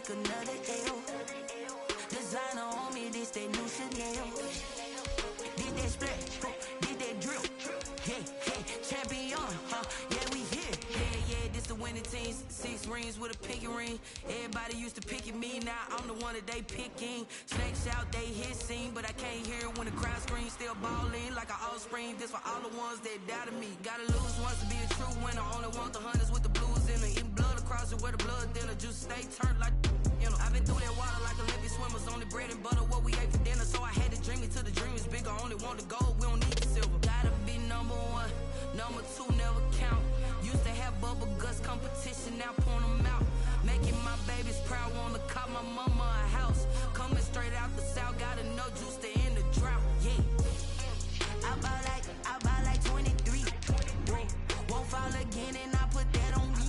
take another L. Designer on me, this that new Chanel. Did that split, did that drill. Yeah, champion, yeah, we here. Yeah, this the winning team. 6 rings with a pinky ring. Everybody used to pick at me, now I'm the one that they picking. Snakes out, they hissing, but I can't hear it when the crowd screams. Still balling like an offspring. This for all the ones that doubted me. Gotta lose once to be a true winner. Only want the hunters with the blues in it. Eating blood across it where the blood thinner. Juice stay turned like, you know. I've been through that water like Olympic swimmers. Only bread and butter, what we ate for dinner. So I had to dream it till the dream is bigger. Only want the gold, we don't need the silver. Gotta be number 1, number 2 never count. Used to have bubble guts competition, now point them out. Making my babies proud, wanna call my mama a house. Coming straight out the south, gotta know juice to end the drought. Yeah, I buy like 23. Won't fall again, and I put that on me.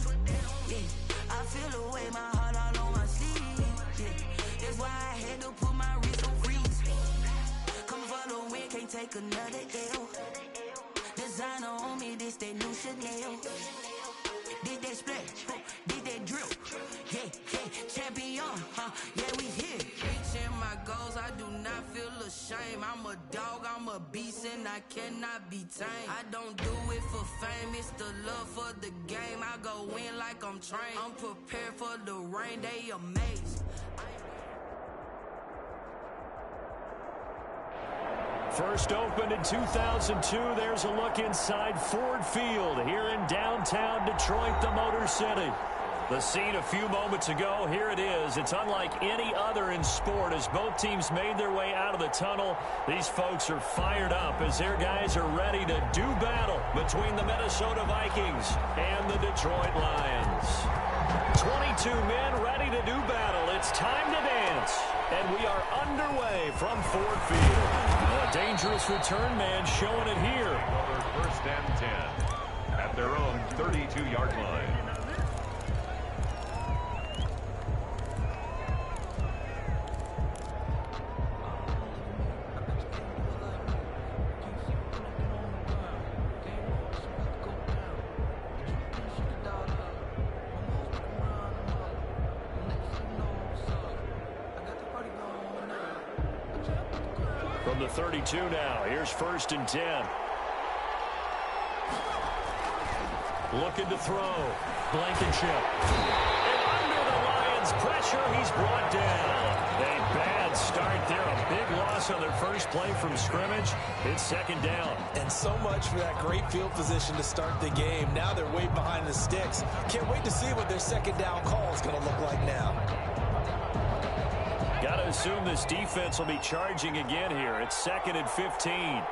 Yeah, I feel the way, my heart all on my sleeve. Yeah, that's why I had to put my wrist on freeze. Come for the win, can't take another L. Designer on me, this that new Chanel. Did that split, did that drill. Yeah, champion, yeah, we here. Reaching my goals, I do not feel ashamed. I'm a dog, I'm a beast, and I cannot be tamed. I don't do it for fame, it's the love for the game. I go in like I'm trained. I'm prepared for the rain, they amazed. First opened in 2002, there's a look inside Ford Field here in downtown Detroit, the Motor City. The scene a few moments ago, here it is. It's unlike any other in sport as both teams made their way out of the tunnel. These folks are fired up as their guys are ready to do battle between the Minnesota Vikings and the Detroit Lions. 22 men ready to do battle. It's time to dance. And we are underway from Ford Field. A dangerous return man showing it here. Another 1st and 10 at their own 32-yard line. From the 32 now, here's 1st and 10. Looking to throw. Blankenship. And under the Lions' pressure, he's brought down. A bad start there. A big loss on their first play from scrimmage. It's 2nd down. And so much for that great field position to start the game. Now they're way behind the sticks. Can't wait to see what their 2nd down call is going to look like now. Got to assume this defense will be charging again here. It's 2nd and 15.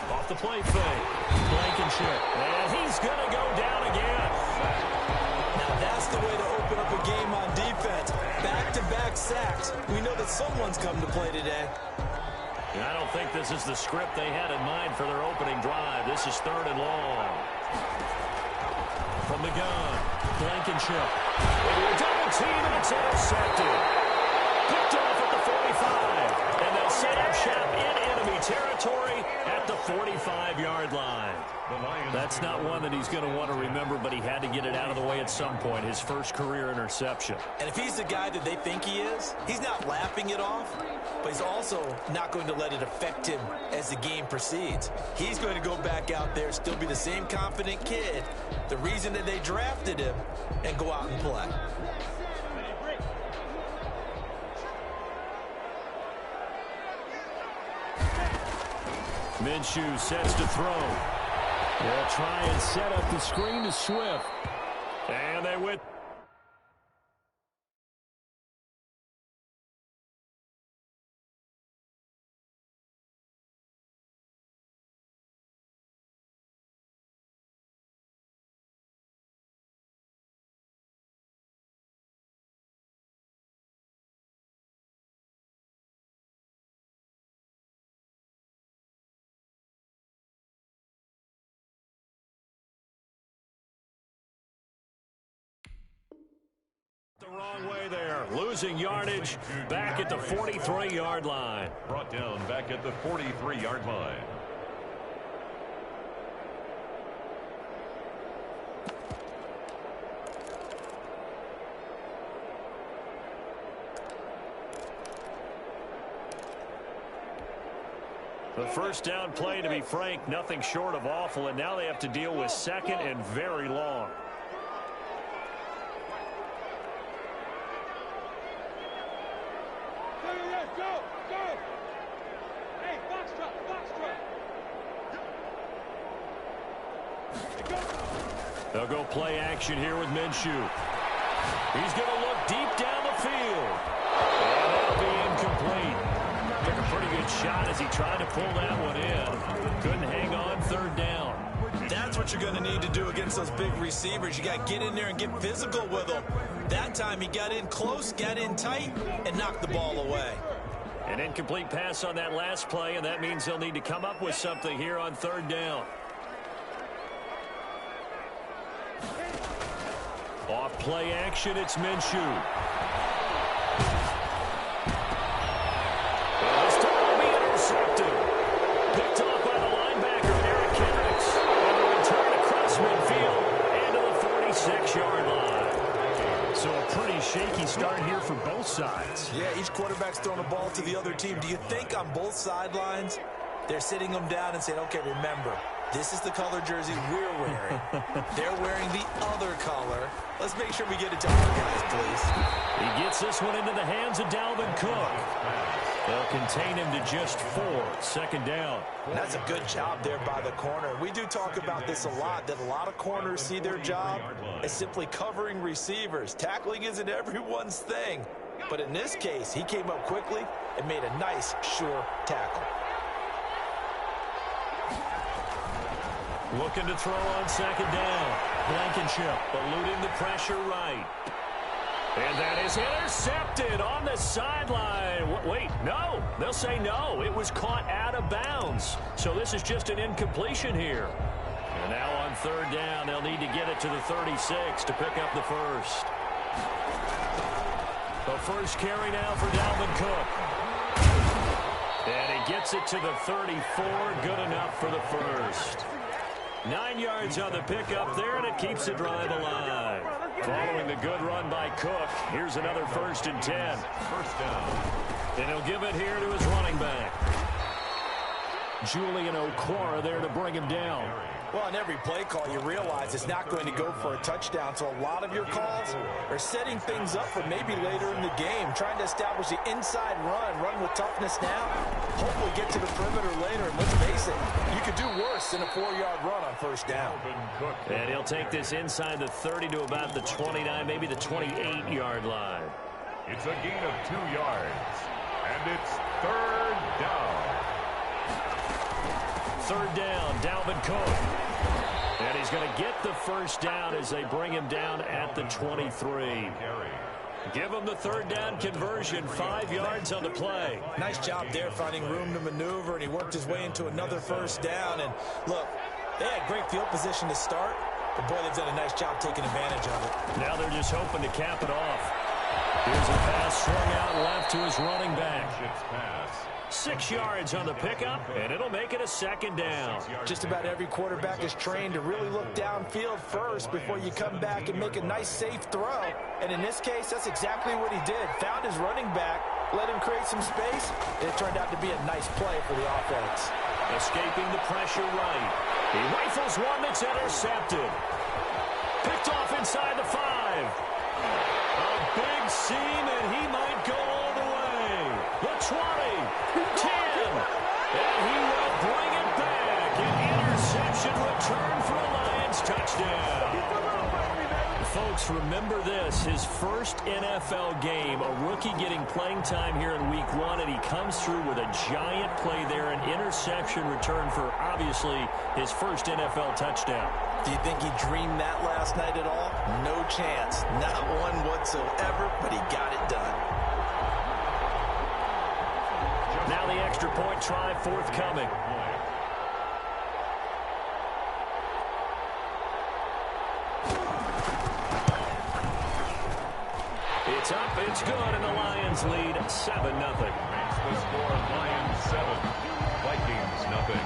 Off the play fake. Blankenship. And he's going to go down again. Now that's the way to open up a game on defense. Back-to-back sacks. We know that someone's come to play today. And I don't think this is the script they had in mind for their opening drive. This is 3rd and long. From the gun, Blankenship. Double team, and it's intercepted. Picked off at the 45. And they'll set up shop in enemy territory at the 45-yard line. That's not one that he's going to want to remember, but he had to get it out of the way at some point, his first career interception. And if he's the guy that they think he is, he's not laughing it off, but he's also not going to let it affect him as the game proceeds. He's going to go back out there, still be the same confident kid, the reason that they drafted him, and go out and play. Minshew sets to throw. They'll try and set up the screen to Swift. And they went. The wrong way there. Losing yardage back at the 43-yard line. Brought down back at the 43-yard line. The first down play, to be frank, nothing short of awful, and now they have to deal with second and very long. They'll go play action here with Minshew. He's going to look deep down the field. And that'll be incomplete. Took a pretty good shot as he tried to pull that one in. Couldn't hang on third down. That's what you're going to need to do against those big receivers. You got to get in there and get physical with them. That time he got in close, got in tight, and knocked the ball away. An incomplete pass on that last play, and that means they'll need to come up with something here on third down. Off play action, it's Minshew. Well, this time will be intercepted. Picked off by the linebacker, Eric Kendricks. And the return across midfield and to the 46-yard line. So a pretty shaky start here for both sides. Yeah, each quarterback's throwing the ball to the other team. Do you think on both sidelines they're sitting them down and saying, okay, remember, this is the color jersey we're wearing. They're wearing the other color. Let's make sure we get it to our guys, please. He gets this one into the hands of Dalvin Cook. They'll contain him to just 4. Second down. That's a good job there by the corner. We do talk about this a lot, that a lot of corners see their job as simply covering receivers. Tackling isn't everyone's thing. But in this case, he came up quickly and made a nice, sure tackle. Looking to throw on second down. Blankenship eluding the pressure right. And that is intercepted on the sideline. Wait, no. They'll say no. It was caught out of bounds. So this is just an incompletion here. And now on third down, they'll need to get it to the 36 to pick up the first. The first carry now for Dalvin Cook. And he gets it to the 34. Good enough for the first. 9 yards on the pickup there, and it keeps the drive alive. Following the good run by Cook, here's another 1st and 10. First down. And he'll give it here to his running back. Julian Okwara there to bring him down. Well, on every play call, you realize it's not going to go for a touchdown. So a lot of your calls are setting things up for maybe later in the game, trying to establish the inside run with toughness now, hopefully get to the perimeter later. And let's face it, you could do worse than a 4-yard run on first down. And he'll take this inside the 30 to about the 29, maybe the 28-yard line. It's a gain of 2 yards, and it's third down. Third down, Dalvin Cook. And he's going to get the first down as they bring him down at the 23. Give him the third down conversion, 5 yards on the play. Nice job there finding room to maneuver, and he worked his way into another first down. And look, they had great field position to start, but boy, they've done a nice job taking advantage of it. Now they're just hoping to cap it off. Here's a pass swung out left to his running back. 6 yards on the pickup, and it'll make it a second down. Just about every quarterback is trained to really look downfield first before you come back and make a nice, safe throw. And in this case, that's exactly what he did. Found his running back, let him create some space, and it turned out to be a nice play for the offense. Escaping the pressure right. He rifles one that's intercepted. Picked off inside the 5. A big seam, and he might go all the way. The 20, 10, and he will bring it back. An interception return for a Lions touchdown. Folks, remember this, his first NFL game, a rookie getting playing time here in week 1, and he comes through with a giant play there, an interception return for, obviously, his first NFL touchdown. Do you think he dreamed that last night at all? No chance. Not one whatsoever, but he got it done. Now the extra point try forthcoming. It's up, it's good, and the Lions lead 7-0. Makes the score Lions 7, Vikings nothing.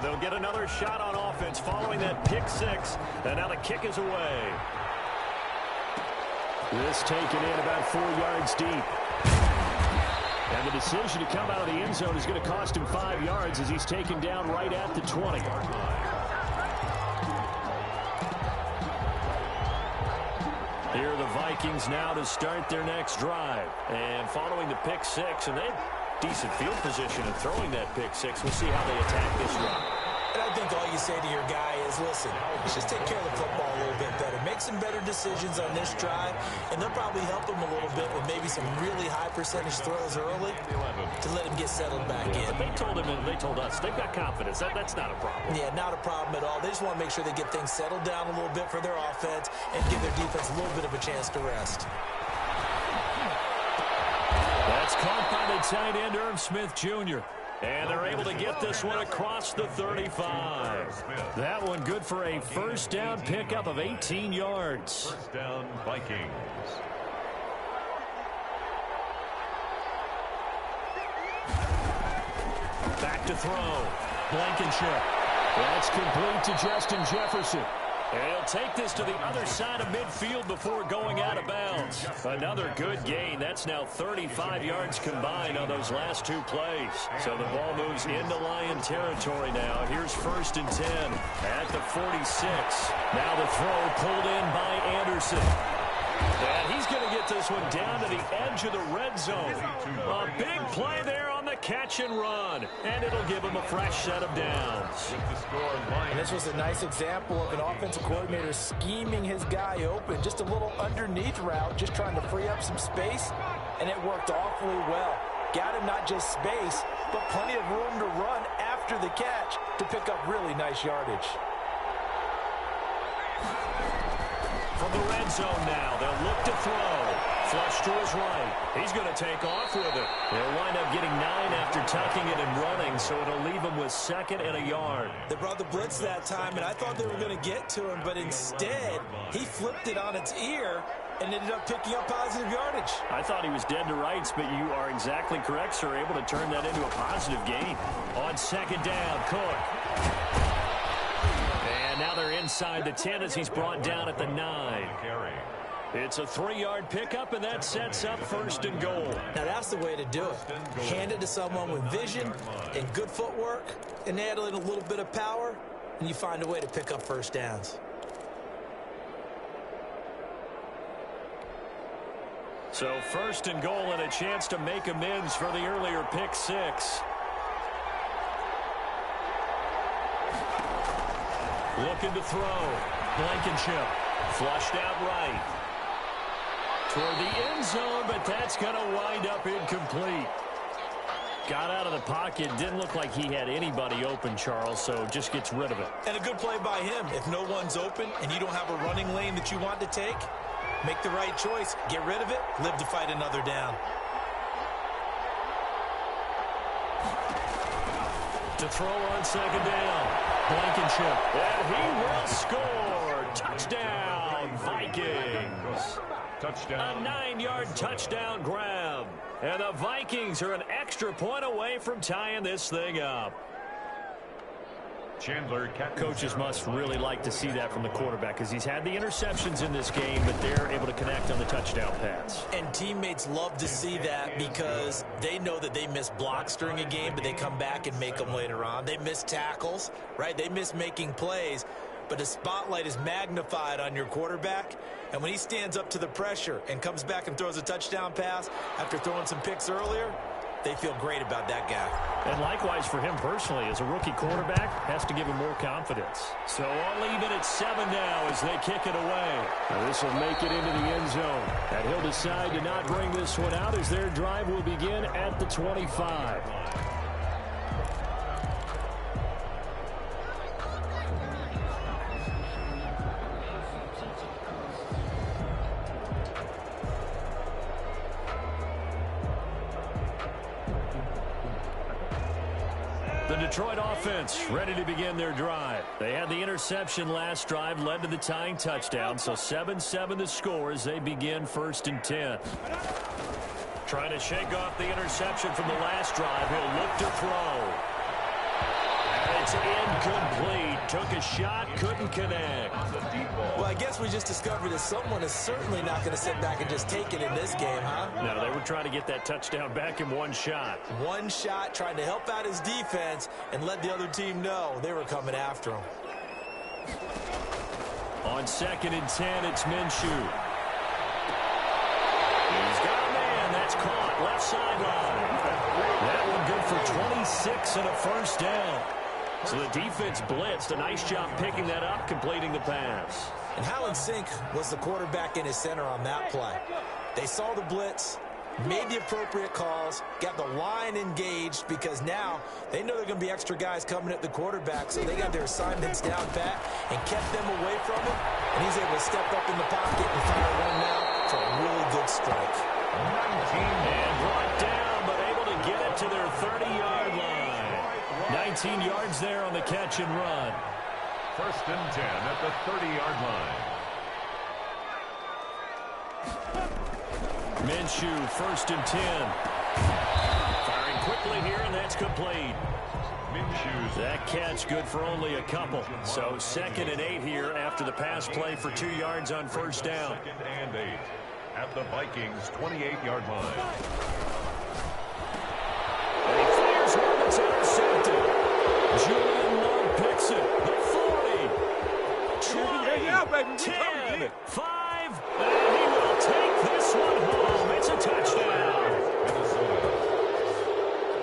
they'll get another shot on offense following that pick six. And now the kick is away. This taken in about 4 yards deep. And the decision to come out of the end zone is going to cost him 5 yards as he's taken down right at the 20. Here are the Vikings now to start their next drive. And following the pick six, and they have decent field position in throwing that pick six. We'll see how they attack this run. And I think all you say to your guy is, listen, let's just take care of the football a little bit better. Make some better decisions on this drive, and they'll probably help him a little bit with maybe some really high percentage throws early to let him get settled back in. But they told him and they told us they've got confidence. That's not a problem. Yeah, not a problem at all. They just want to make sure they get things settled down a little bit for their offense and give their defense a little bit of a chance to rest. That's caught by the tight end, Irv Smith Jr. And they're able to get this one across the 35. That one good for a first down pickup of 18 yards. First down, Vikings. Back to throw. Blankenship. That's complete to Justin Jefferson. And he'll take this to the other side of midfield before going out of bounds. Another good gain. That's now 35 yards combined on those last two plays. So the ball moves into Lion territory now. Here's 1st and 10 at the 46. Now the throw pulled in by Anderson. And he's going to get this one down to the edge of the red zone. A big play there on the catch and run. And it'll give him a fresh set of downs. And this was a nice example of an offensive coordinator scheming his guy open. Just a little underneath route, just trying to free up some space. And it worked awfully well. Got him not just space, but plenty of room to run after the catch to pick up really nice yardage. From the red zone now, they'll look to throw. Flush to his right. He's going to take off with it. They'll wind up getting 9 after tucking it and running, so it'll leave him with 2nd and a yard. They brought the blitz that time, and I thought they were going to get to him, but instead, he flipped it on its ear and ended up picking up positive yardage. I thought he was dead to rights, but you are exactly correct, sir. Able to turn that into a positive gain. On 2nd down, Cook. And now they're inside the 10 as he's brought down at the 9. It's a 3-yard pickup, and that sets up 1st and goal. Now that's the way to do it. Hand it to someone with vision and good footwork, and add in a little bit of power, and you find a way to pick up first downs. So 1st and goal and a chance to make amends for the earlier pick six. Looking to throw. Blankenship. Flushed out right. Toward the end zone, but that's going to wind up incomplete. Got out of the pocket. Didn't look like he had anybody open, Charles, so just gets rid of it. And a good play by him. If no one's open and you don't have a running lane that you want to take, make the right choice. Get rid of it. Live to fight another down. To throw on 2nd down. Blankenship. And he will score. Touchdown, Vikings. Touchdown. A 9-yard touchdown grab. And the Vikings are an extra point away from tying this thing up. Chandler. Coaches must really like to see that from the quarterback because he's had the interceptions in this game, but they're able to connect on the touchdown pass. And teammates love to see that because they know that they miss blocks during a game, but they come back and make them later on. They miss tackles, right? They miss making plays, but the spotlight is magnified on your quarterback. And when he stands up to the pressure and comes back and throws a touchdown pass after throwing some picks earlier, they feel great about that guy. And likewise for him personally, as a rookie quarterback, has to give him more confidence. So I'll leave it at 7 now as they kick it away. Now this will make it into the end zone. And he'll decide to not bring this one out as their drive will begin at the 25. The Detroit offense ready to begin their drive. They had the interception last drive, led to the tying touchdown, so 7-7 the score as they begin 1st and 10. Trying to shake off the interception from the last drive. He'll look to throw. And It's incomplete. Took a shot, couldn't connect. Well, I guess we just discovered that someone is certainly not going to sit back and just take it in this game, huh? No, they were trying to get that touchdown back in one shot. One shot, trying to help out his defense and let the other team know they were coming after him. On 2nd and 10, it's Minshew. He's got a man. That's caught. Left sideline. That one good for 26 and a first down. So the defense blitzed. A nice job picking that up, completing the pass. And how in sync was the quarterback in his center on that play? They saw the blitz, made the appropriate calls, got the line engaged because now they know there are going to be extra guys coming at the quarterback, so they got their assignments down pat and kept them away from him, and he's able to step up in the pocket and fire one now for a really good strike. 19 And brought down, but able to get it to their 30-yard line. 19 yards there on the catch and run. 1st and 10 at the 30-yard line. Minshew, 1st and 10. Firing quickly here, and that's complete. Minshew's That catch good for only a couple. So 2nd and 8 here after the pass play for 2 yards on first down. 2nd and 8 at the Vikings' 28-yard line. And he fires one that's intercepted. Julian Love picks it. The 40, 20, 10, 5, and he will take this one home. It's a touchdown.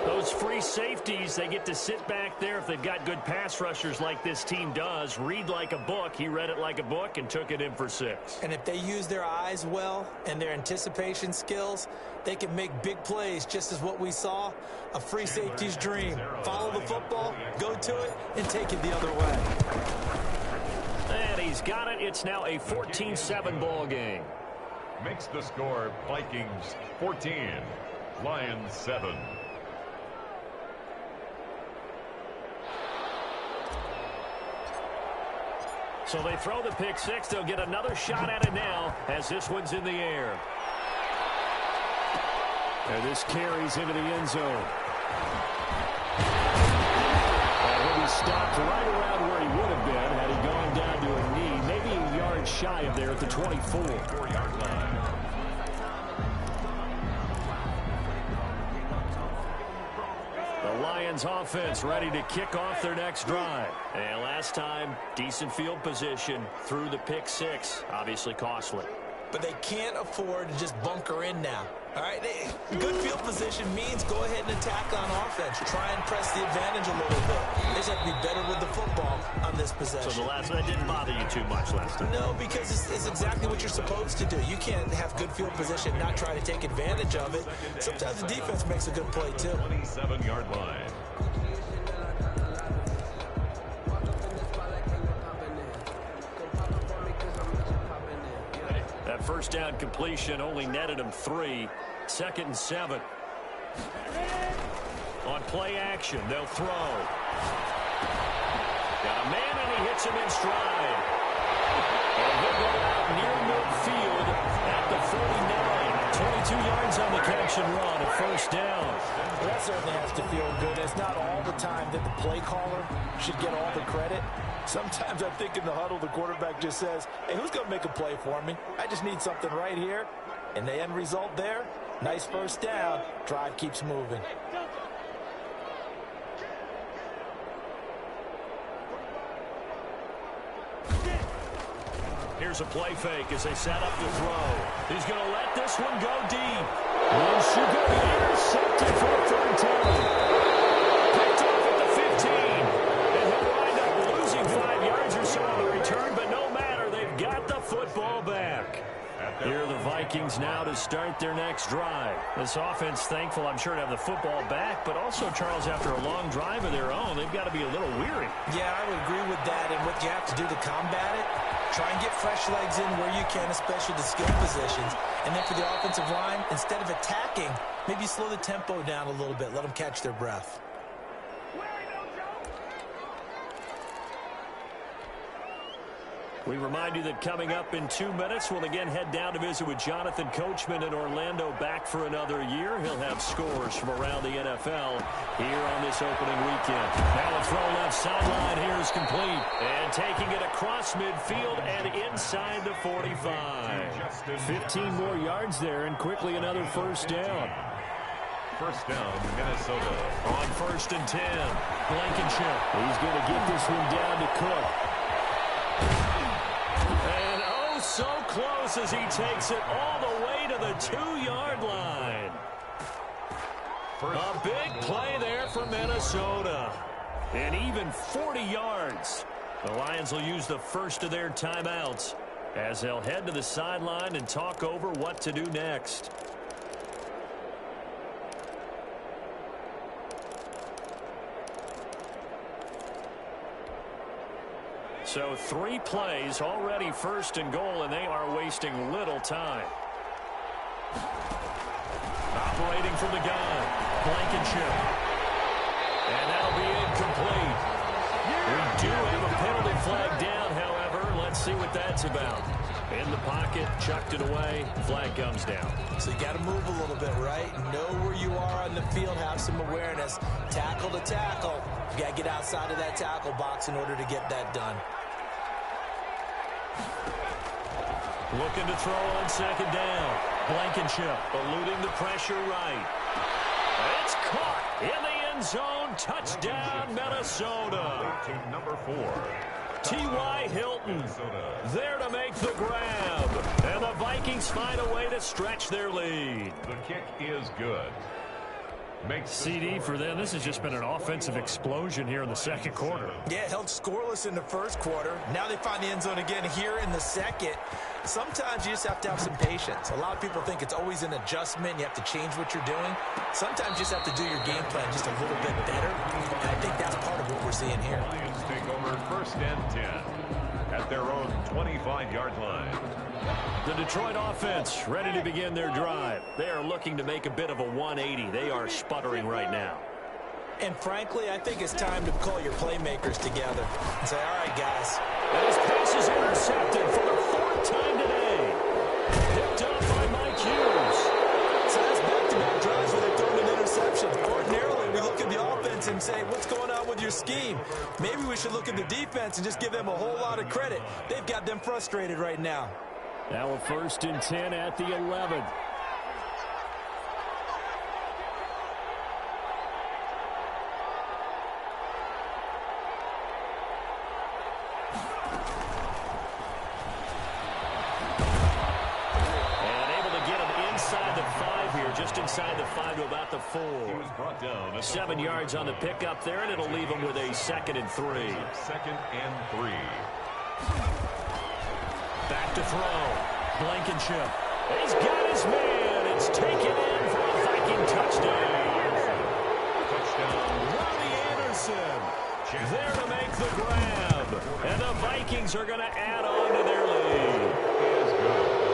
Those free safeties, they get to sit back there if they've got good pass rushers like this team does. Read like a book. He read it like a book and took it in for 6. And if they use their eyes well and their anticipation skills, they can make big plays, just as what we saw, a free safety's dream. Follow the football, go to it, and take it the other way. And he's got it. It's now a 14-7 ball game. Makes the score Vikings 14, Lions 7. So they throw the pick 6. They'll get another shot at it now as this one's in the air. And this carries into the end zone. And he'll be stopped right around where he would have been had he gone down to a knee, maybe a yard shy of there at the 24. 4-yard line. The Lions offense ready to kick off their next drive. And last time, decent field position through the pick 6. Obviously costly. But they can't afford to just bunker in now. All right, good field position means go ahead and attack on offense. Try and press the advantage a little bit. They just have to be better with the football on this possession. So the last one didn't bother you too much last time? No, because it's exactly what you're supposed to do. You can't have good field position, not try to take advantage of it. Sometimes the defense makes a good play, too. 27-yard line. That first down completion only netted him 3. 2nd and 7. On play action, they'll throw. Got a man, and he hits him in stride. And he'll go out near midfield at the 49. 22 yards on the catch and run, a first down. Well, that certainly has to feel good. It's not all the time that the play caller should get all the credit. Sometimes I think in the huddle, the quarterback just says, hey, who's going to make a play for me? I just need something right here. And the end result there, nice first down. Drive keeps moving. Here's a play fake as they set up the throw. He's going to let this one go deep. Minshew going to be intercepted for a 3rd down. Picked off at the 15. And he'll wind up losing 5 yards or so on the return, but no matter, they've got the football back. Here are the Vikings now to start their next drive. This offense, thankful, I'm sure, to have the football back, but also, Charles, after a long drive of their own, they've got to be a little weary. Yeah, I would agree with that, and what you have to do to combat it, try and get fresh legs in where you can, especially the skill positions. And then for the offensive line, instead of attacking, maybe slow the tempo down a little bit, let them catch their breath. We remind you that coming up in 2 minutes, we'll again head down to visit with Jonathan Coachman in Orlando, back for another year. He'll have scores from around the NFL here on this opening weekend. Now a throw left sideline here is complete. And taking it across midfield and inside the 45. 15 more yards there and quickly another first down. First down, Minnesota. On 1st and 10, Blankenship. He's going to get this one down to Cook. And oh, so close as he takes it all the way to the 2-yard line. A big play there for Minnesota. And even 40 yards. The Lions will use the first of their timeouts as they'll head to the sideline and talk over what to do next. So 3 plays, already 1st and goal, and they are wasting little time. Operating from the gun, Blankenship. And that'll be incomplete. We do have a penalty flag down, however. Let's see what that's about. In the pocket, chucked it away, flag comes down. So you got to move a little bit, right? Know where you are on the field, have some awareness. Tackle to tackle. You got to get outside of that tackle box in order to get that done. Looking to throw on 2nd down. Blankenship eluding the pressure right. It's caught in the end zone. Touchdown, Minnesota. To number 4. T.Y. Hilton there to make the grab. And the Vikings find a way to stretch their lead. The kick is good. CD for them. This has just been an offensive explosion here in the 2nd quarter. Yeah, held scoreless in the 1st quarter. Now they find the end zone again here in the 2nd. Sometimes you just have to have some patience. A lot of people think it's always an adjustment. You have to change what you're doing. Sometimes you just have to do your game plan just a little bit better. And I think that's part of what we're seeing here. Lions take over 1st and 10 at their own 25-yard line. The Detroit offense ready to begin their drive. They are looking to make a bit of a 180. They are sputtering right now. And frankly, I think it's time to call your playmakers together and say, all right, guys. And his pass is intercepted for the 4th time today. Picked up by Mike Hughes. So that's back-to-back drives where they've thrown an interception. Ordinarily, we look at the offense and say, what's going on with your scheme? Maybe we should look at the defense and just give them a whole lot of credit. They've got them frustrated right now. Now a 1st and 10 at the 11. Just inside the 5 to about the 4. 7 yards on the pickup there, and it'll leave him with a 2nd and 3. 2nd and 3. Back to throw. Blankenship. He's got his man. It's taken in for a Viking touchdown. Touchdown. Robbie Anderson there to make the grab. And the Vikings are going to add on to their lead.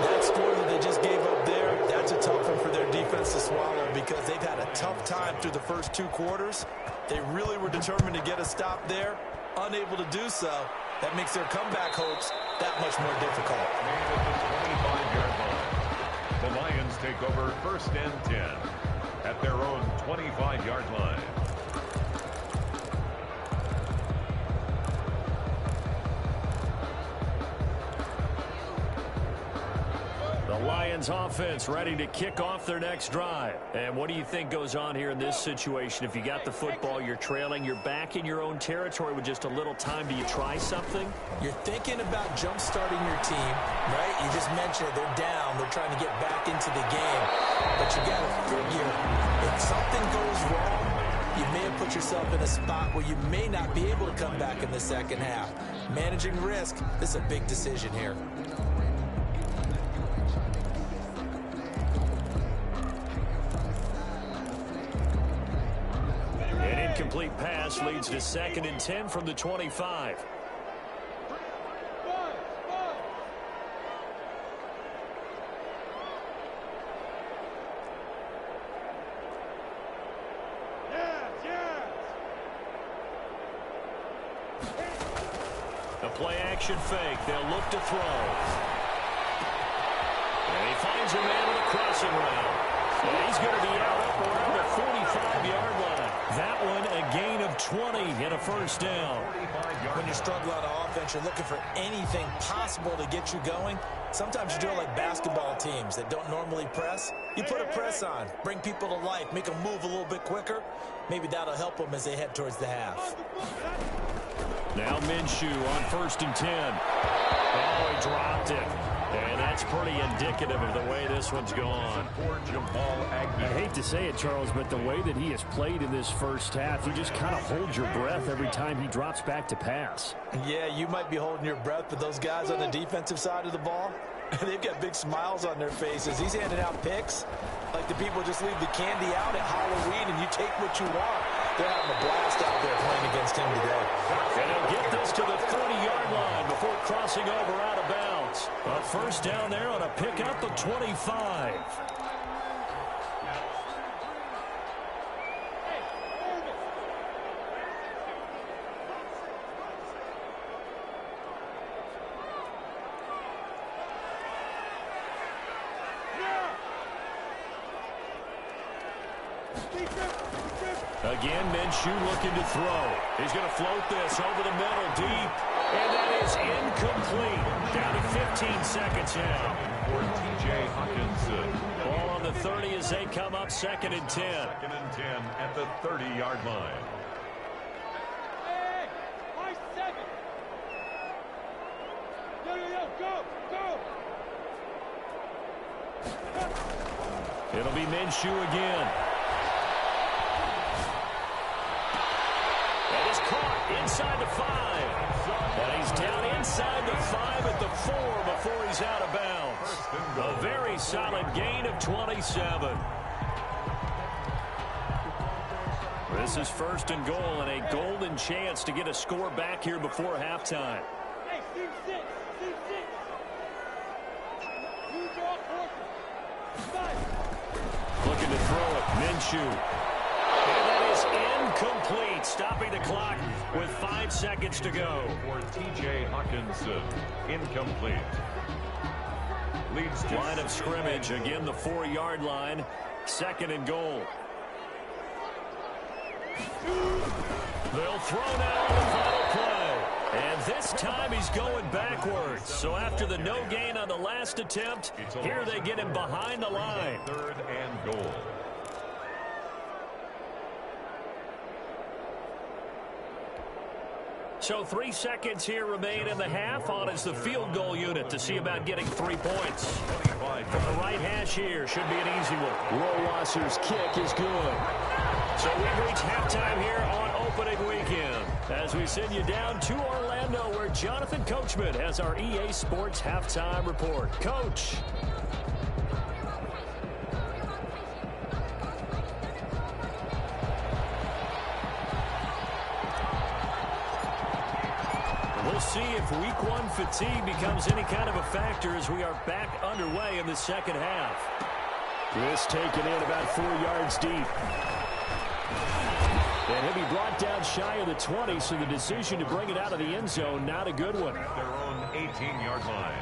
That score that they just gave up there, that's a tough one for their defense to swallow because they've had a tough time through the first 2 quarters. They really were determined to get a stop there, unable to do so. That makes their comeback hopes that much more difficult. And at the 25-yard line, the Lions take over 1st and 10 at their own 25-yard line. Lions offense ready to kick off their next drive. And what do you think goes on here in this situation? If you got the football, you're trailing, you're back in your own territory with just a little time. Do you try something? You're thinking about jump-starting your team, right? You just mentioned it. They're down. They're trying to get back into the game. But you got to figure if something goes wrong, you may have put yourself in a spot where you may not be able to come back in the 2nd half. Managing risk, this is a big decision here. Incomplete pass leads to 2nd and 10 from the 25. A play-action fake. They'll look to throw. And he finds a man with a crossing route. And he's going to be out up around the 45-yard line. That one a gain of 20 and a first down. When you struggle on offense, you're looking for anything possible to get you going. Sometimes you do it like basketball teams that don't normally press. You put a press on, bring people to life, make them move a little bit quicker. Maybe that'll help them as they head towards the half. Now Minshew on 1st and 10. Oh, he dropped it. And that's pretty indicative of the way this one's gone. I hate to say it, Charles, but the way that he has played in this first half, you just kind of hold your breath every time he drops back to pass. Yeah, you might be holding your breath, but those guys on the defensive side of the ball, they've got big smiles on their faces. He's handing out picks like the people just leave the candy out at Halloween and you take what you want. They're having a blast out there playing against him today. And he'll get this to the 30-yard line before crossing over out of bounds. A first down there on a pickup of 25. Again, Minshew looking to throw. He's going to float this over the middle deep. And that is incomplete. Down to 15 seconds now. For T.J. Hawkinson. Ball on the 30 as they come up 2nd and 10. 2nd and 10 at the 30-yard line. Hey, my 7. Go. It'll be Minshew again. And is caught inside the 5. And he's down inside the 5 at the 4 before he's out of bounds. A very solid gain of 27. This is 1st and goal and a golden chance to get a score back here before halftime. Hey, team 6. You draw forward. Looking to throw it. Minshew. And that is incomplete, stopping the clock with 5 seconds to go. For T.J. Hawkinson, incomplete. Leads to line of scrimmage, again the 4-yard line, 2nd and goal. They'll throw now on the final play. And this time he's going backwards. So after the no gain on the last attempt, here they get him behind the line. 3rd and goal. So 3 seconds here remain in the half. On is the field goal unit to see about getting 3 points. From the right hash here, should be an easy one. Rohrwasser's kick is good. So we've reached halftime here on opening weekend. As we send you down to Orlando, where Jonathan Coachman has our EA Sports halftime report. Coach. We'll see if week 1 fatigue becomes any kind of a factor as we are back underway in the second half. This taken in about 4 yards deep. And he'll be brought down shy of the 20, so the decision to bring it out of the end zone, not a good one. At their own 18-yard line.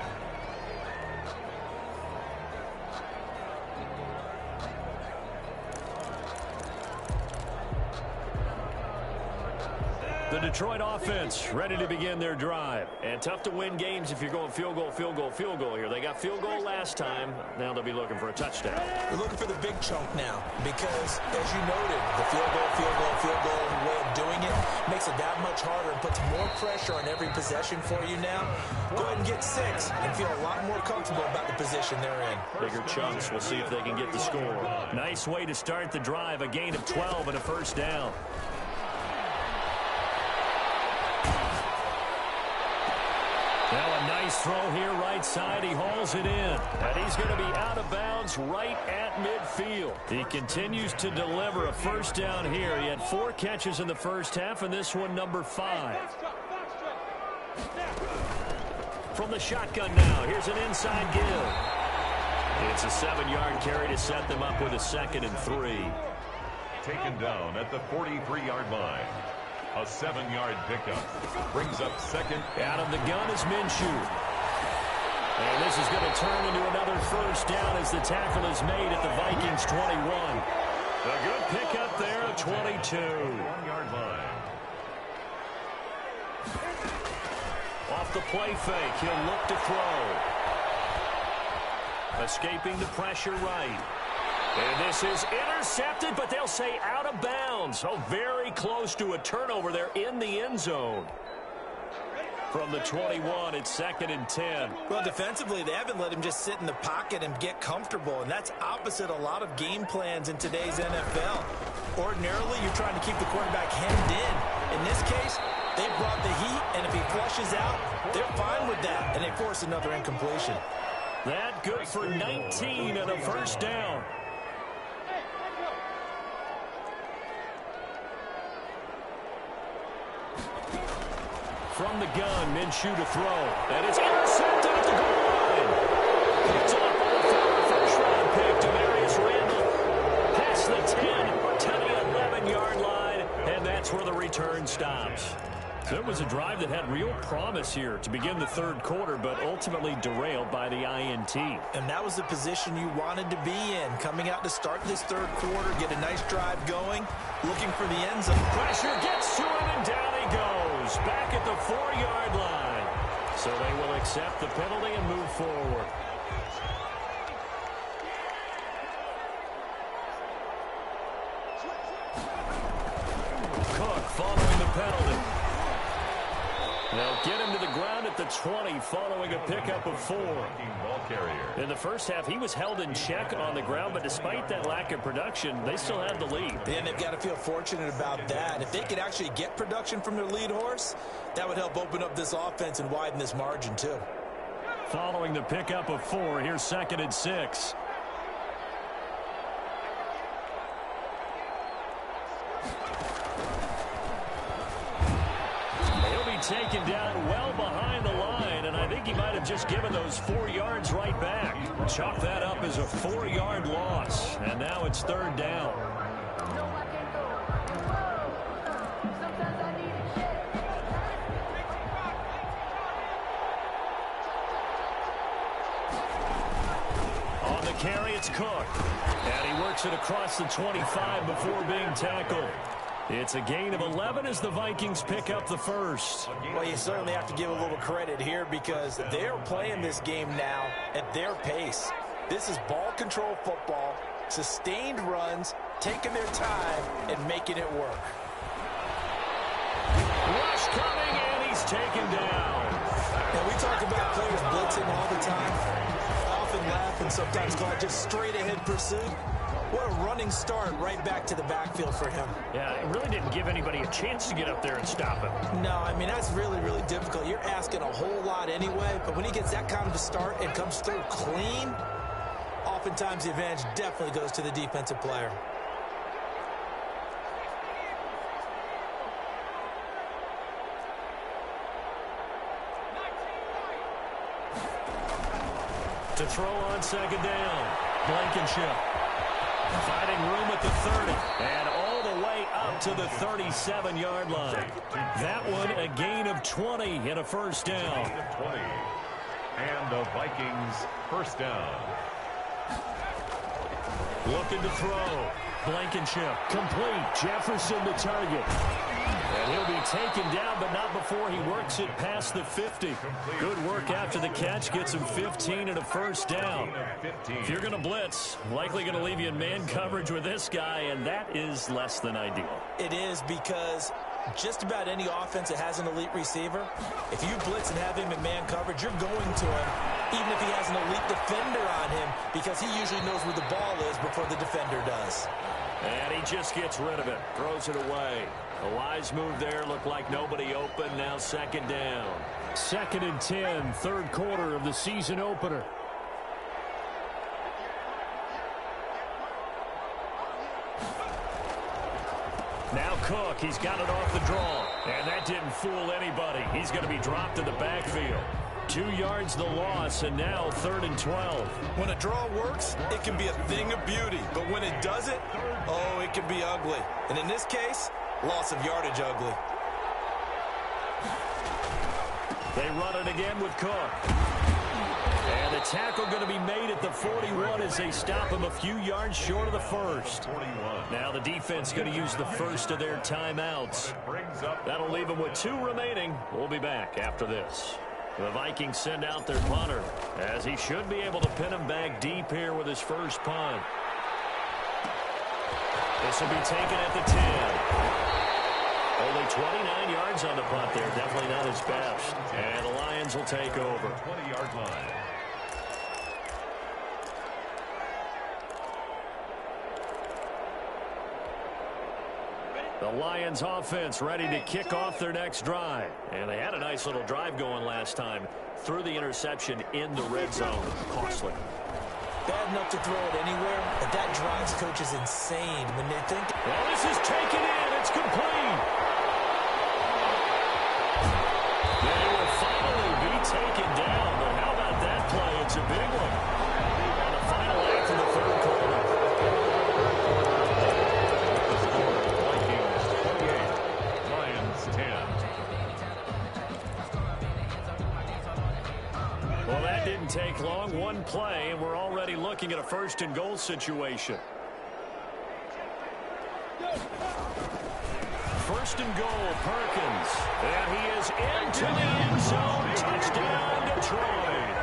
The Detroit offense ready to begin their drive. And tough to win games if you're going field goal here. They got field goal last time. Now they'll be looking for a touchdown. They're looking for the big chunk now because, as you noted, the field goal way of doing it makes it that much harder and puts more pressure on every possession for you now. Go ahead and get 6 and feel a lot more comfortable about the position they're in. Bigger chunks. We'll see if they can get the score. Nice way to start the drive. A gain of 12 and a first down. Now a nice throw here right side. He hauls it in. And he's going to be out of bounds right at midfield. He continues to deliver a first down here. He had 4 catches in the first half, and this one number 5. From the shotgun now, here's an inside give. It's a 7-yard carry to set them up with a 2nd and 3. Taken down at the 43-yard line. A 7-yard pickup. Brings up second. Out of the gun is Minshew. And this is going to turn into another first down as the tackle is made at the Vikings 21. A good pickup there at 22. 1-yard line. Off the play fake, he'll look to throw. Escaping the pressure right. And this is intercepted, but they'll say out of bounds. So very close to a turnover there in the end zone. From the 21, it's 2nd and 10. Well, defensively, they haven't let him just sit in the pocket and get comfortable, and that's opposite a lot of game plans in today's NFL. Ordinarily, you're trying to keep the quarterback hemmed in. In this case, they brought the heat, and if he flushes out, they're fine with that, and they force another incompletion. That good for 19 and a first down. From the gun, Minshew to throw. And it's intercepted at the goal line. It's off on the first-round pick, Demarius Randall. Past the 10 to the 11-yard line, and that's where the return stops. So it was a drive that had real promise here to begin the third quarter, but ultimately derailed by the INT. And that was the position you wanted to be in, coming out to start this third quarter, get a nice drive going, looking for the end zone. Pressure gets to him, and down he goes, back at the 4-yard line. So they will accept the penalty and move forward. Cook following the penalty. They'll get him to the ground at the 20 following a pickup of 4. Ball carrier. In the first half, he was held in check on the ground, but despite that lack of production, they still have the lead. And they've got to feel fortunate about that. If they could actually get production from their lead horse, that would help open up this offense and widen this margin too. Following the pickup of 4, here's 2nd and 6. Taken down well behind the line, and I think he might have just given those 4 yards right back. Chalk that up as a 4-yard loss, and now it's 3rd down. On the carry, it's Cook, and he works it across the 25 before being tackled. It's a gain of 11 as the Vikings pick up the first. Well, you certainly have to give a little credit here because they're playing this game now at their pace. This is ball control football, sustained runs, taking their time, and making it work. Rush coming, and he's taken down. Now, we talk about players blitzing all the time. I often laugh and sometimes call it just straight-ahead pursuit. What a running start right back to the backfield for him. Yeah, it really didn't give anybody a chance to get up there and stop him. No, I mean, that's really, really difficult. You're asking a whole lot anyway, but when he gets that kind of a start and comes through clean, oftentimes the advantage definitely goes to the defensive player. To throw on 2nd down, Blankenship. Finding room at the 30, and all the way up to the 37-yard line. That one a gain of 20 and a first down. 20. And the Vikings first down. Looking to throw. Blankenship complete. Jefferson the target. And he'll be taken down, but not before he works it past the 50. Good work after the catch. Gets him 15 and a first down. If you're going to blitz, likely going to leave you in man coverage with this guy, and that is less than ideal. It is because just about any offense that has an elite receiver, if you blitz and have him in man coverage, you're going to him, even if he has an elite defender on him, because he usually knows where the ball is before the defender does. And he just gets rid of it, throws it away. A wise move there, looked like nobody open, now 2nd down. 2nd and 10, third quarter of the season opener. Now Cook, he's got it off the draw, and that didn't fool anybody. He's going to be dropped in the backfield. 2 yards the loss, and now 3rd and 12. When a draw works, it can be a thing of beauty, but when it doesn't, oh, it can be ugly. And in this case, loss of yardage ugly. They run it again with Cook. And the tackle going to be made at the 41 as they stop him a few yards short of the first. Now the defense going to use the first of their timeouts. That'll leave them with 2 remaining. We'll be back after this. The Vikings send out their punter, as he should be able to pin him back deep here with his first punt. This will be taken at the 10. Only 29 yards on the punt there. Definitely not his best. And the Lions will take over. 20-yard line. The Lions offense ready to kick off their next drive. And they had a nice little drive going last time. Threw the interception in the red zone. Costly. Bad enough to throw it anywhere, but that drives coaches insane when they think. Well, this is taken in. It's complete. They will finally be taken down, but how about that play? It's a big one. On the final act of the third quarter. Vikings 28, Lions 10. Well, that didn't take long. One play, and we're already looking at a first-and-goal situation. First and goal, Perkins. And he is into the end zone. Touchdown, Detroit.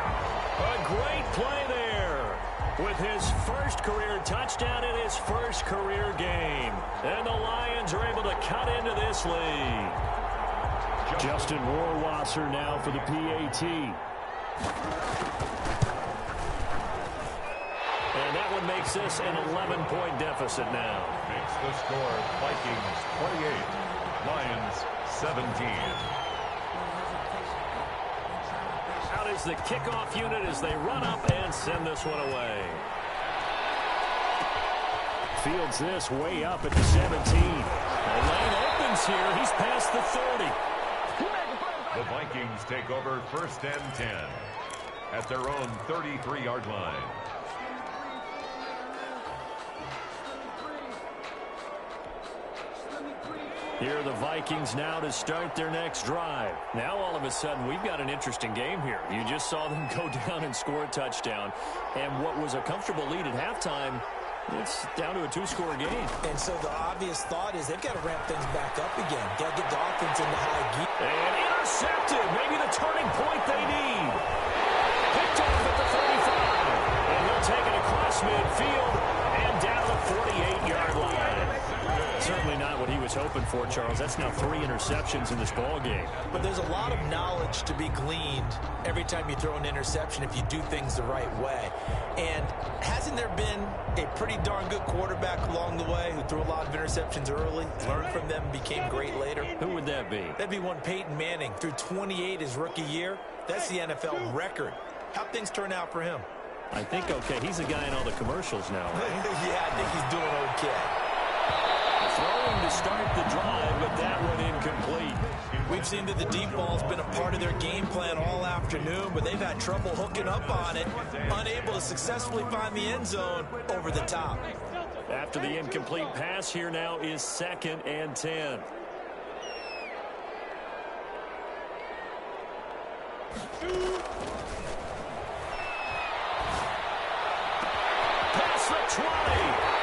A great play there with his first career touchdown in his first career game. And the Lions are able to cut into this lead. Justin Rohrwasser now for the PAT. And that one makes this an 11-point deficit now. Makes the score Vikings 28, Lions 17. Out is the kickoff unit as they run up and send this one away. Fields this way up at the 17. The lane opens here. He's past the 30. The Vikings take over first and 10 at their own 33-yard line. Here are the Vikings now to start their next drive. Now all of a sudden we've got an interesting game here. You just saw them go down and score a touchdown. And what was a comfortable lead at halftime, it's down to a 2-score game. And so the obvious thought is they've got to ramp things back up again. Got to get the offense into high gear. And intercepted. Maybe the turning point they need. Picked off at the 35. And he'll take it across midfield and down the 48-yard line. Certainly not what he was hoping for, Charles. That's now 3 interceptions in this ball game. But there's a lot of knowledge to be gleaned every time you throw an interception if you do things the right way. And hasn't there been a pretty darn good quarterback along the way who threw a lot of interceptions early, learned from them, became great later? Who would that be? That'd be one Peyton Manning. Threw 28 his rookie year. That's the NFL record. How'd things turn out for him? I think okay. He's the guy in all the commercials now, right? Yeah, I think he's doing okay. Throwing to start the drive, but that one incomplete. We've seen that the deep ball's been a part of their game plan all afternoon, but they've had trouble hooking up on it, unable to successfully find the end zone over the top. After the incomplete pass, here now is 2nd and 10. Past the 20.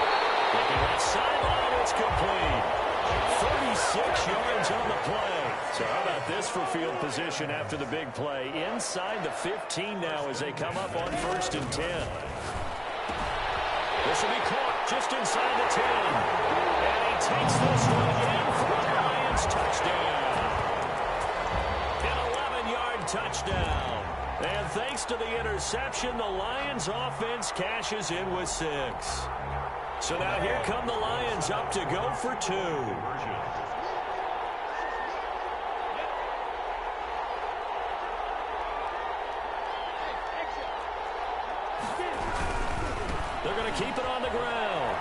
Looking left sideline, it's complete. 36 yards on the play. So how about this for field position after the big play? Inside the 15 now as they come up on 1st and 10. This will be caught just inside the 10. And he takes this one in for a Lions touchdown. An 11-yard touchdown. And thanks to the interception, the Lions offense cashes in with 6. So now here come the Lions up to go for 2. They're going to keep it on the ground.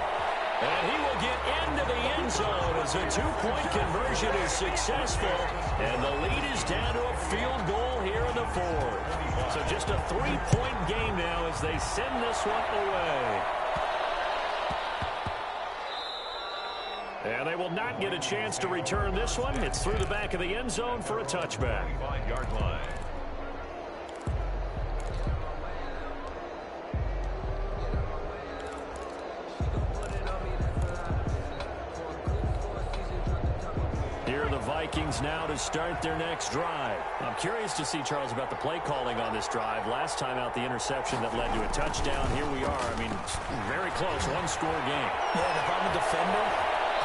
And he will get into the end zone as a 2-point conversion is successful. And the lead is down to a field goal here in the 4th. So just a 3-point game now as they send this one away. And they will not get a chance to return this one. It's through the back of the end zone for a touchback. 35-yard line. Here are the Vikings now to start their next drive. I'm curious to see, Charles, about the play calling on this drive. Last time out, the interception that led to a touchdown. Here we are. I mean, very close, one-score game. Yeah, and if I'm a defender,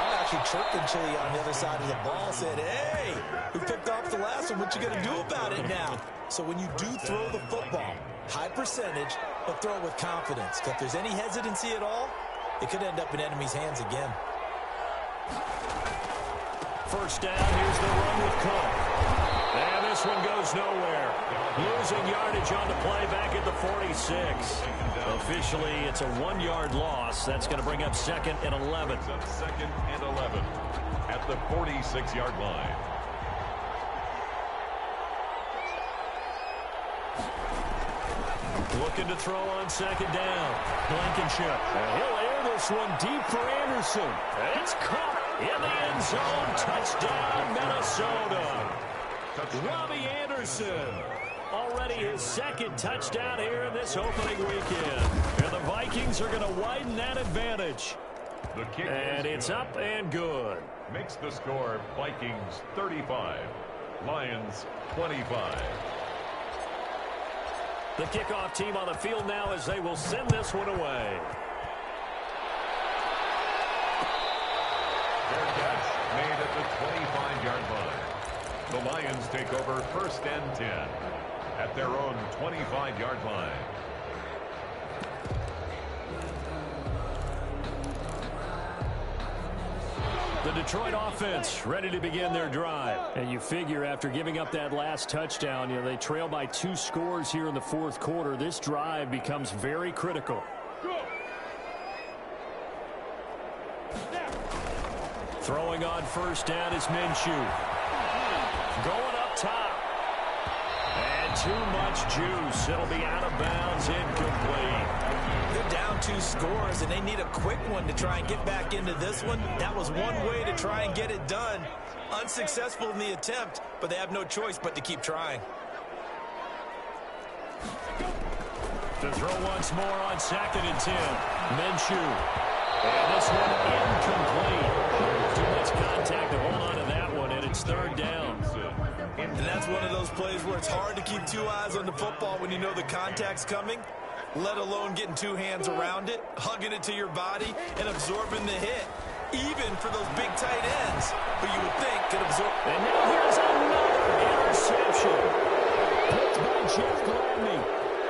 I'm actually chirping Chili on the other side of the ball, saying, hey, we picked off the last one. What you going to do about it now? So when you do throw the football, high percentage, but throw it with confidence. If there's any hesitancy at all, it could end up in enemy's hands again. First down, here's the run with Cook. And this one goes nowhere. Losing yardage on the play back at the 46. Officially, it's a 1-yard loss. That's going to bring up 2nd and 11. Second and 11 at the 46-yard line. Looking to throw on 2nd down. Blankenship. And he'll air this one deep for Anderson. It's caught in the end zone. Touchdown, Minnesota. Robbie Anderson. Already his 2nd touchdown here in this opening weekend. And the Vikings are going to widen that advantage. The kick And it's good. up and good. Makes the score Vikings 35, Lions 25. The kickoff team on the field now as they will send this one away. Their catch made at the 25-yard line. The Lions take over 1st and 10 at their own 25-yard line. The Detroit offense ready to begin their drive. And you figure after giving up that last touchdown, they trail by 2 scores here in the 4th quarter. This drive becomes very critical. Throwing on 1st down is Minshew. Going up top. And too much juice. It'll be out of bounds, incomplete. They're down 2 scores, and they need a quick one to try and get back into this one. That was one way to try and get it done. Unsuccessful in the attempt, but they have no choice but to keep trying. To throw once more on 2nd and 10. Minshew. And this one incomplete. Too much contact to hold on to that one, and it's 3rd down. And that's one of those plays where it's hard to keep 2 eyes on the football when you know the contact's coming, let alone getting 2 hands around it, hugging it to your body, and absorbing the hit, even for those big tight ends who you would think could absorb. And now here's another interception. Picked by Jeff Gladney.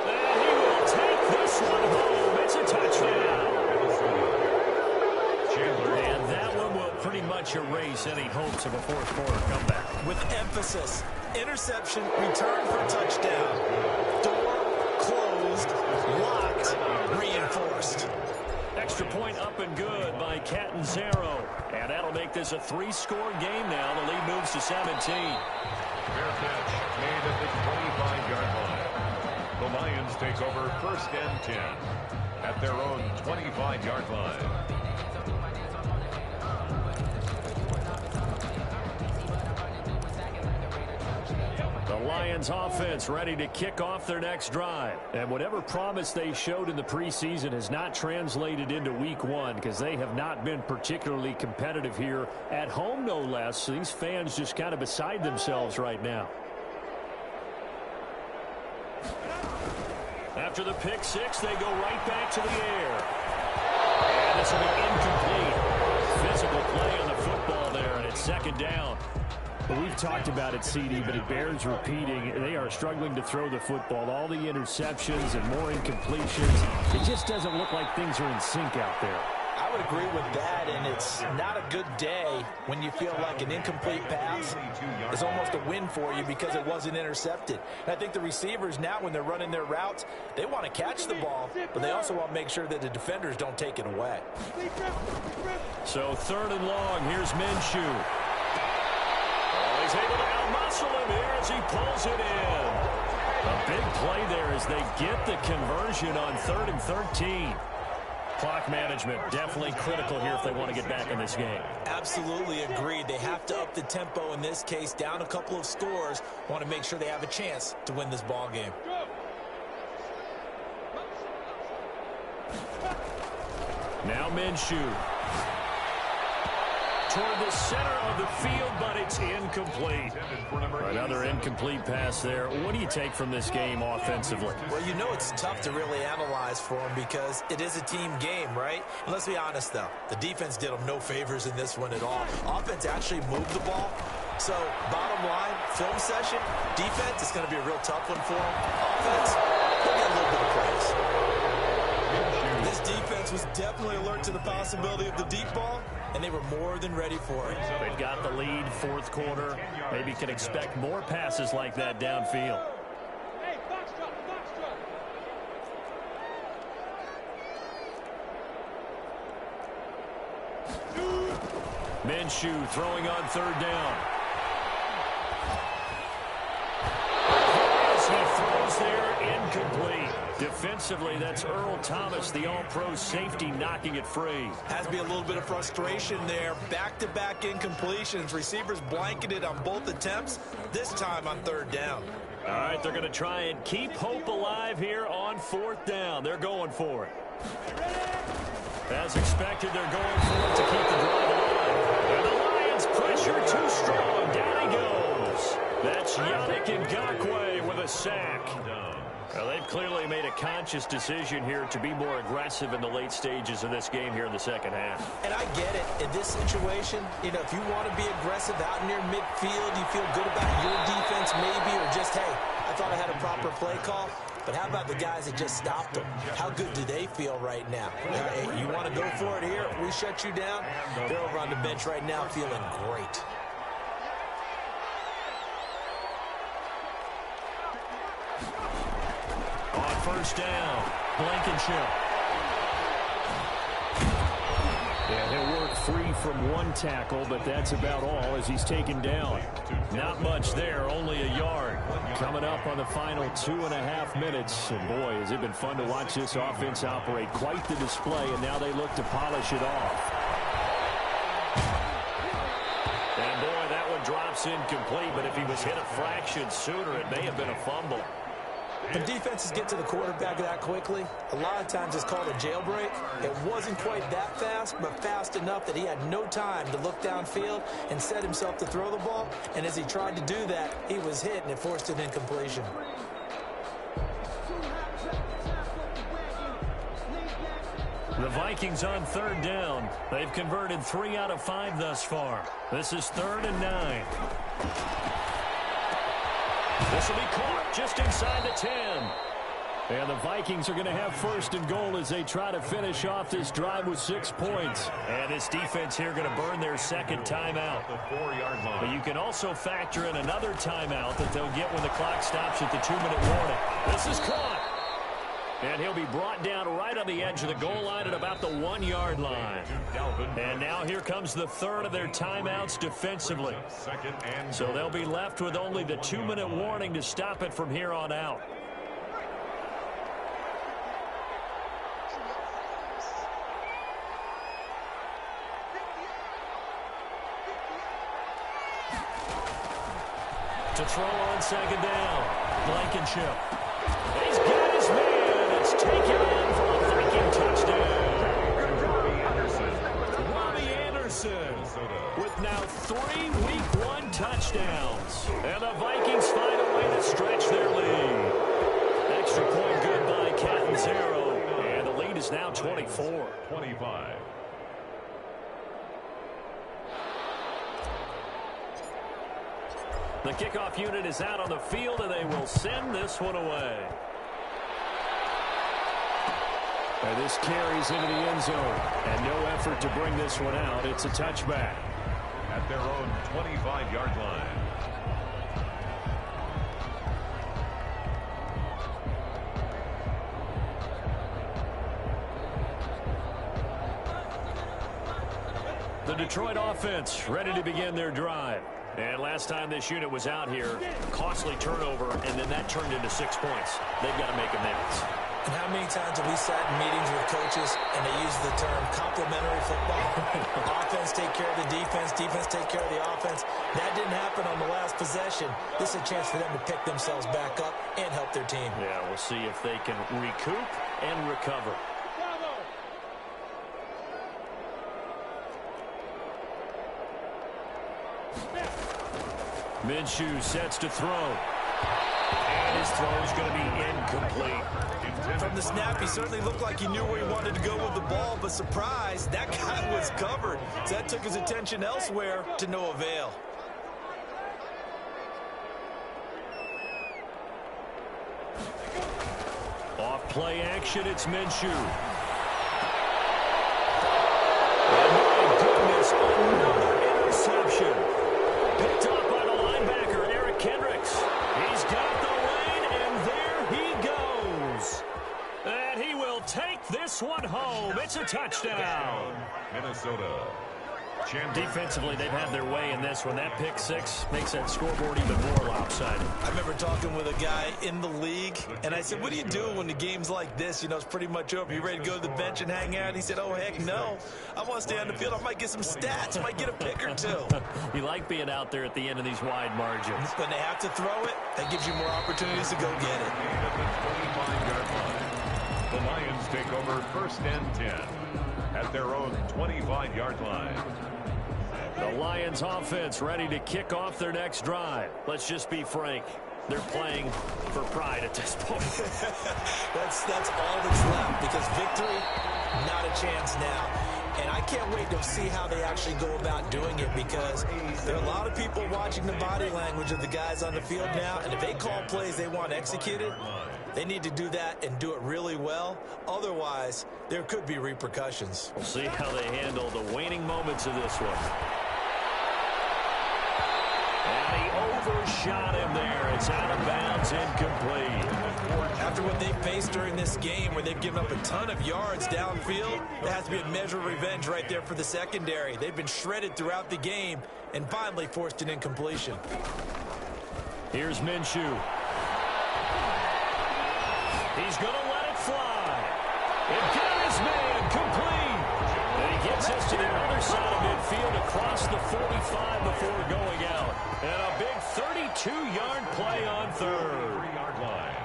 And he will take this one home. It's a touchdown. And that one will pretty much erase any hopes of a 4th quarter comeback. With emphasis, interception, return for touchdown. Door closed, locked, reinforced. Extra point up and good by Catanzaro. And that'll make this a 3-score game now. The lead moves to 17. Fair catch made at the 25-yard line. The Lions take over 1st and 10 at their own 25-yard line. The Lions offense ready to kick off their next drive. And whatever promise they showed in the preseason has not translated into week 1 because they have not been particularly competitive here at home, no less. These fans just kind of beside themselves right now. After the pick 6, they go right back to the air. And this will be incomplete. Physical play on the football there, and it's 2nd down. Well, we've talked about it, CD, but it bears repeating. They are struggling to throw the football. All the interceptions and more incompletions. It just doesn't look like things are in sync out there. I would agree with that, and it's not a good day when you feel like an incomplete pass is almost a win for you because it wasn't intercepted. And I think the receivers now, when they're running their routes, they want to catch the ball, but they also want to make sure that the defenders don't take it away. So 3rd and long, here's Minshew. He's able to out-muscle him here as he pulls it in. A big play there as they get the conversion on 3rd and 13. Clock management definitely critical here if they want to get back in this game. Absolutely agreed. They have to up the tempo in this case, down a couple of scores. Want to make sure they have a chance to win this ball game. Now Minshew. Toward the center of the field, but it's incomplete. Another incomplete pass there. What do you take from this game offensively? Well, you know it's tough to really analyze for them because it is a team game, right? And let's be honest, though. The defense did them no favors in this one at all. Offense actually moved the ball. So, bottom line, film session, defense is going to be a real tough one for them. Offense, they'll get a little bit of praise. This defense was definitely alert to the possibility of the deep ball, and they were more than ready for it. They've got the lead, fourth quarter. Maybe can expect more passes like that downfield. Hey, foxtrot, foxtrot. Minshew throwing on third down. As he throws there, incomplete. Defensively, that's Earl Thomas, the all-pro safety, knocking it free. Has to be a little bit of frustration there. Back-to-back incompletions. Receivers blanketed on both attempts, this time on third down. All right, they're going to try and keep hope alive here on fourth down. They're going for it. As expected, they're going for it to keep the drive alive. And the Lions pressure too strong. Down he goes. That's Yannick Ngakoue with a sack. Well, they've clearly made a conscious decision here to be more aggressive in the late stages of this game here in the second half. And I get it. In this situation, you know, if you want to be aggressive out near midfield, you feel good about your defense maybe, or just, hey, I thought I had a proper play call. But how about the guys that just stopped them? How good do they feel right now? Hey, you want to go for it here? We shut you down? They're over on the bench right now feeling great. On first down, Blankenship. Yeah, he'll work free from one tackle, but that's about all as he's taken down. Not much there, only a yard. Coming up on the final 2.5 minutes. And boy, has it been fun to watch this offense operate. Quite the display, and now they look to polish it off. And boy, that one drops incomplete, but if he was hit a fraction sooner, it may have been a fumble. When defenses get to the quarterback that quickly, a lot of times it's called a jailbreak. It wasn't quite that fast, but fast enough that he had no time to look downfield and set himself to throw the ball. And as he tried to do that, he was hit, and it forced an incompletion. The Vikings on third down. They've converted 3 out of 5 thus far. This is 3rd and 9. This will be caught just inside the 10. And the Vikings are going to have first and goal as they try to finish off this drive with 6 points. And this defense here going to burn their second timeout. The 4-yard line. But you can also factor in another timeout that they'll get when the clock stops at the 2-minute warning. This is caught. And he'll be brought down right on the edge of the goal line at about the 1-yard line. And now here comes the third of their timeouts defensively. So they'll be left with only the 2-minute warning to stop it from here on out. To throw on second down, Blankenship. He's got his man. It's taken in for a Viking touchdown. Robbie Anderson with now 3 Week 1 touchdowns. And the Vikings find a way to stretch their lead. Extra point good by Catanzaro. And the lead is now 24-25. The kickoff unit is out on the field, and they will send this one away. And this carries into the end zone. And no effort to bring this one out. It's a touchback. At their own 25-yard line. The Detroit offense ready to begin their drive. And last time this unit was out here, costly turnover, and then that turned into 6 points. They've got to make amends. And how many times have we sat in meetings with coaches and they use the term complementary football? Offense take care of the defense, defense take care of the offense. That didn't happen on the last possession. This is a chance for them to pick themselves back up and help their team. Yeah, we'll see if they can recoup and recover. Minshew sets to throw. And his throw is going to be incomplete. From the snap, he certainly looked like he knew where he wanted to go with the ball, but surprise, that guy was covered. So that took his attention elsewhere to no avail. Off play action, it's Minshew. Another interception. Picked up by the linebacker, Eric Kendricks. He's got the lane, and there he goes. And he will take this one home. It's a touchdown. Minnesota. Defensively, they've had their way in this one. That pick six makes that scoreboard even more lopsided. I remember talking with a guy in the league, and I said, what do you do when the game's like this? You know, it's pretty much over. You ready to go to the bench and hang out? He said, oh, heck no. I want to stay on the field. I might get some stats. Might get a pick or two. You like being out there at the end of these wide margins. When they have to throw it, that gives you more opportunities to go get it. At the 25-yard line. The Lions take over 1st and 10 at their own 25-yard line. The Lions offense ready to kick off their next drive. Let's just be frank. They're playing for pride at this point. That's all that's left, because victory, not a chance now. And I can't wait to see how they actually go about doing it, because there are a lot of people watching the body language of the guys on the field now, and if they call plays they want executed, they need to do that and do it really well. Otherwise, there could be repercussions. We'll see how they handle the waning moments of this one. And he overshot him there. It's out of bounds, incomplete. After what they've faced during this game, where they've given up a ton of yards downfield, there has to be a measure of revenge right there for the secondary. They've been shredded throughout the game and finally forced an incompletion. Here's Minshew. He's going to let it fly. It got his man complete. And he gets us to the other side of midfield across the 45 before going out. And a big 32-yard play on third. 3-yard line.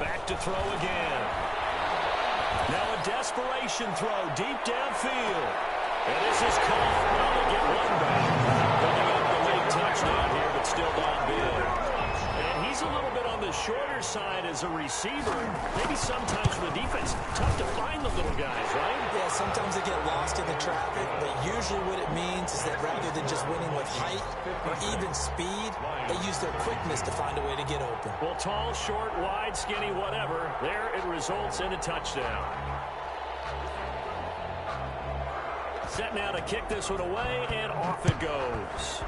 Back to throw again. Now a desperation throw deep downfield. And this is caught. Well, they get one back. Picking up the late touchdown here, but still not big. And he's a little bit on the shorter side as a receiver. Maybe sometimes for the defense, tough to find the little guys, right? Yeah, sometimes they get lost in the traffic, but usually what it means is that rather than just winning with height or even speed, they use their quickness to find a way to get open. Well, tall, short, wide, skinny, whatever, there it results in a touchdown. Set now to kick this one away, and off it goes.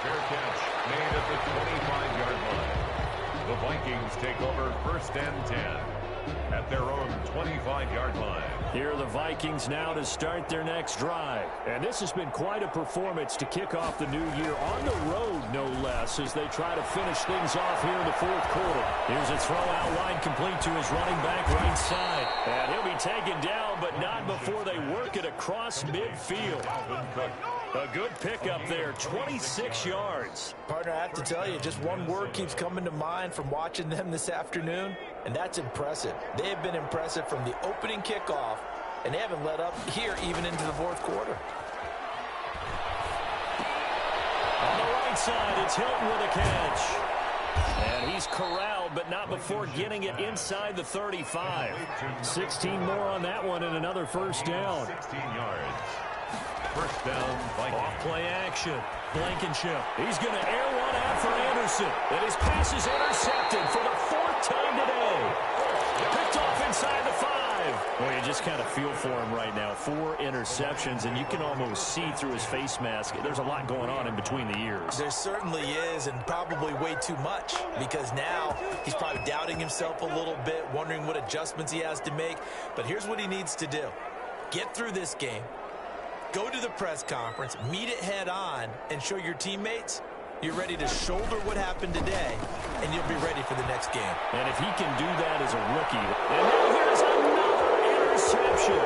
Fair catch made at the 25-yard line. The Vikings take over 1st and 10 at their own 25-yard line. Here are the Vikings now to start their next drive. And this has been quite a performance to kick off the new year on the road, no less, as they try to finish things off here in the fourth quarter. Here's a throw out line complete to his running back right side. And he'll be taken down, but not before they work it across midfield. A good pickup there, 26 yards. Partner, I have to tell you, just one word keeps coming to mind from watching them this afternoon, and that's impressive. They have been impressive from the opening kickoff, and they haven't let up here even into the fourth quarter. On the right side, it's Hilton with a catch. And he's corralled, but not before getting it inside the 35. 16 more on that one and another first down. 16 yards. First down, Vikings. Off play action. Blankenship. He's going to air one out for Anderson. And his pass is intercepted for the 4th time today. Picked off inside the 5. Well, you just kind of feel for him right now. 4 interceptions, and you can almost see through his face mask. There's a lot going on in between the ears. There certainly is, and probably way too much, because now he's probably doubting himself a little bit, wondering what adjustments he has to make. But here's what he needs to do. Get through this game, go to the press conference, meet it head on, and show your teammates you're ready to shoulder what happened today, and you'll be ready for the next game. And if he can do that as a rookie. And now here's another interception.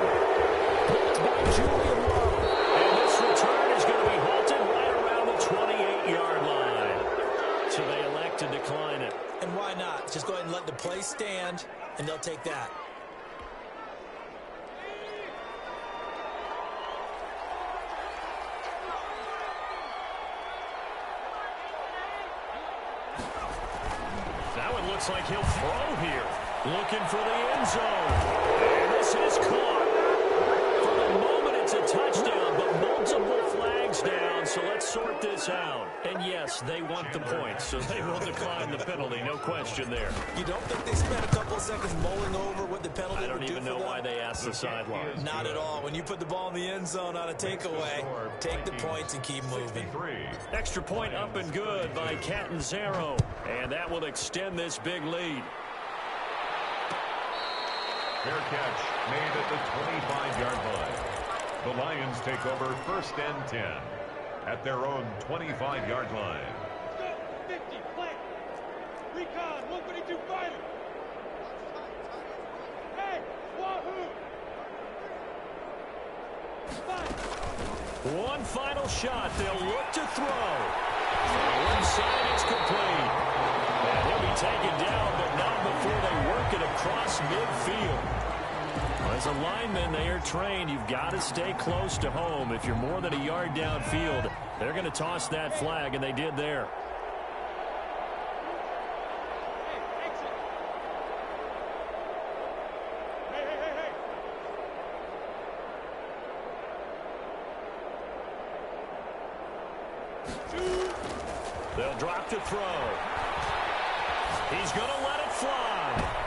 Picked by Julian Lowe. And this return is going to be halted right around the 28-yard line. So they elect to decline it. And why not? Just go ahead and let the play stand, and they'll take that. That one looks like he'll throw here. Looking for the end zone. And this is caught. For the moment, it's a touchdown, but multiple flags down, so let's sort this out. And yes, they want the points, so they will decline the penalty, no question there. You don't think they spent a couple of seconds mulling over what the penalty I would don't do even for know them? why they asked the sideline. Not at all. When you put the ball in the end zone on a takeaway, take the points and keep moving. Extra point up and good by Catanzaro, and that will extend this big lead. Fair catch made at the 25-yard line. The Lions take over 1st and 10 at their own 25-yard line. Go, 50, flank. Recon, 132 fighter. Hey, Wahoo. Fight. One final shot. They'll look to throw. One side, it's complete. And he'll be taken down, but not before they work it across midfield. As a lineman, they are trained. You've got to stay close to home. If you're more than a yard downfield, they're going to toss that flag, and they did there. Hey, exit. Hey. They'll drop to throw. He's going to let it fly.